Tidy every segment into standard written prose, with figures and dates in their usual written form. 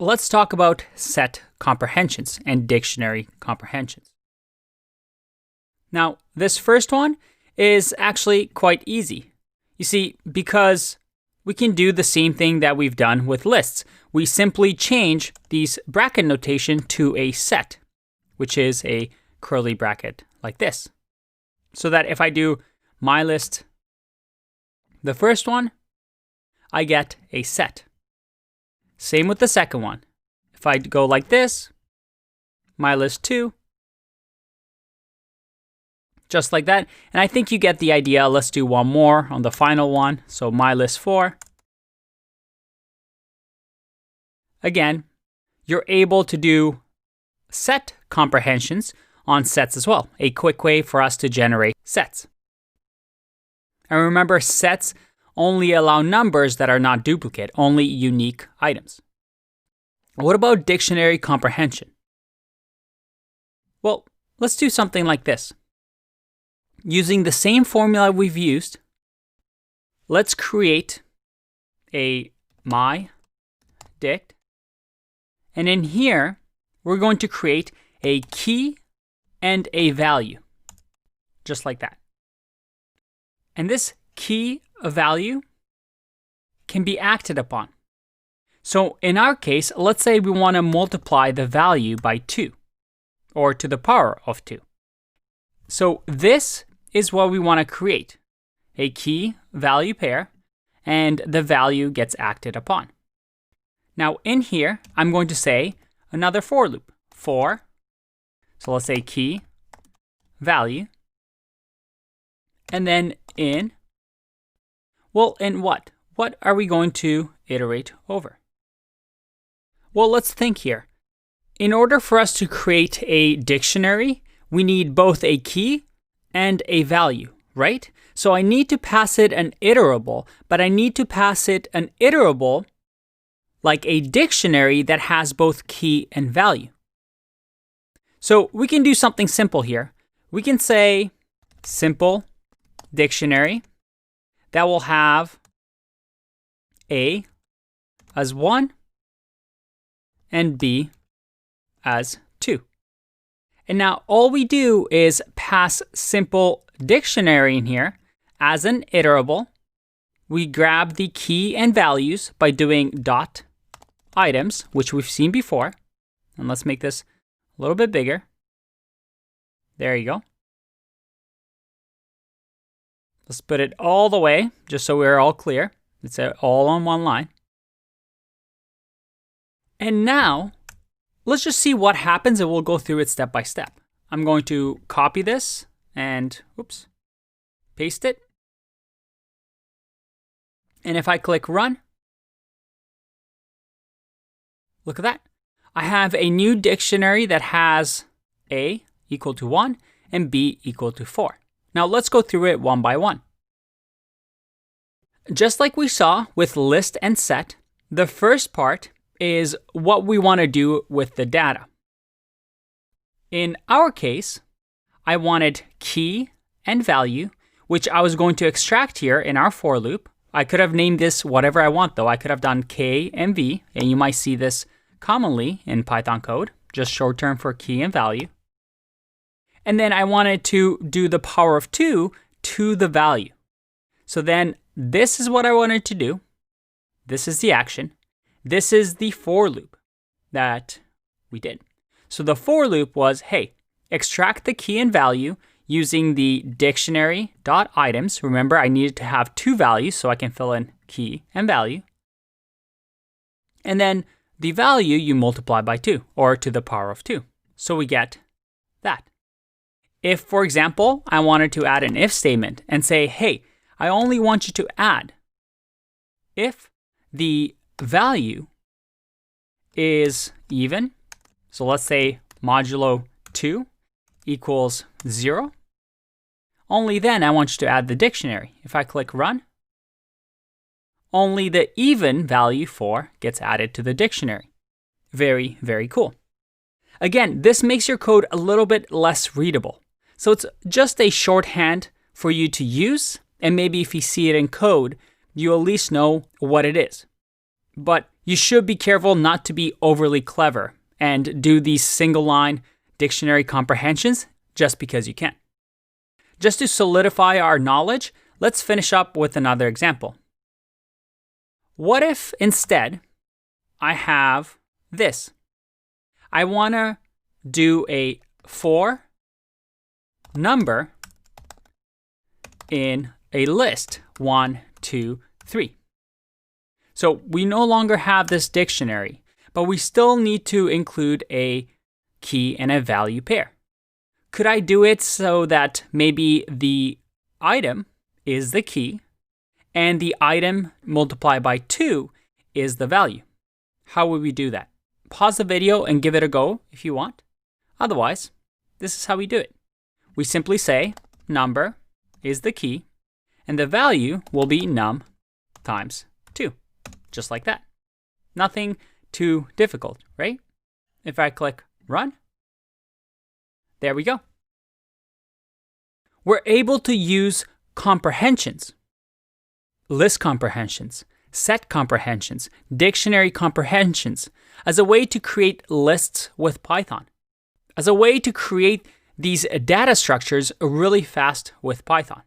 let's talk about set comprehensions and dictionary comprehensions. Now, this first one is actually quite easy. You see, because we can do the same thing that we've done with lists. We simply change these bracket notation to a set, which is a curly bracket like this. So that if I do my list, the first one, I get a set. Same with the second one. If I go like this, my list 2, just like that. And I think you get the idea. Let's do one more on the final one. So my list 4. Again, you're able to do set comprehensions on sets as well. A quick way for us to generate sets. And remember, sets only allow numbers that are not duplicate, only unique items. What about dictionary comprehension? Well, let's do something like this. Using the same formula we've used, let's create a my dict. And in here, we're going to create a key and a value, just like that. And this key value can be acted upon. So in our case, let's say we want to multiply the value by 2, or to the power of 2. So this is what we want to create, a key value pair, and the value gets acted upon. Now in here, I'm going to say another for loop, for, so let's say key value, and then in, well, in what? What are we going to iterate over? Well, let's think here. In order for us to create a dictionary, we need both a key and a value, right? So I need to pass it an iterable, but I need to pass it an iterable like a dictionary that has both key and value. So we can do something simple here. We can say simple dictionary that will have A as 1 and B as 2. And now all we do is pass simple dictionary in here as an iterable. We grab the key and values by doing dot items, which we've seen before. And let's make this a little bit bigger. There you go. Let's put it all the way, just so we're all clear. It's all on one line. And now, let's just see what happens, and we'll go through it step by step. I'm going to copy this and, paste it. And if I click run, look at that. I have a new dictionary that has A equal to 1 and B equal to 4. Now let's go through it one by one. Just like we saw with list and set, the first part is what we want to do with the data. In our case, I wanted key and value, which I was going to extract here in our for loop. I could have named this whatever I want though. I could have done K and V, and you might see this commonly in Python code, just short term for key and value. And then I wanted to do the power of 2 to the value. So then this is what I wanted to do. This is the action. This is the for loop that we did. So the for loop was, hey, extract the key and value using the dictionary.items. Remember, I needed to have 2 values so I can fill in key and value. And then the value you multiply by 2, or to the power of 2. So we get that. If, for example, I wanted to add an if statement and say, hey, I only want you to add if the value is even, so let's say modulo 2 equals 0, only then I want you to add the dictionary. If I click run, only the even value 4 gets added to the dictionary. Very, very cool. Again, this makes your code a little bit less readable. So it's just a shorthand for you to use, and maybe if you see it in code, you at least know what it is. But You should be careful not to be overly clever and do these single line dictionary comprehensions just because you can. Just to solidify our knowledge, let's finish up with another example. What if instead I have this? I want to do a for number in a list 1, 2, 3. So we no longer have this dictionary, but we still need to include a key and a value pair. Could I do it so that maybe the item is the key and the item multiplied by 2 is the value? How would we do that? Pause the video and give it a go if you want. Otherwise, this is how we do it. We simply say number is the key and the value will be num times 2. Just like that. Nothing too difficult, right? If I click run, there we go. We're able to use comprehensions, list comprehensions, set comprehensions, dictionary comprehensions as a way to create lists with Python, as a way to create these data structures really fast with Python.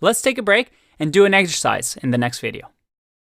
Let's take a break and do an exercise in the next video.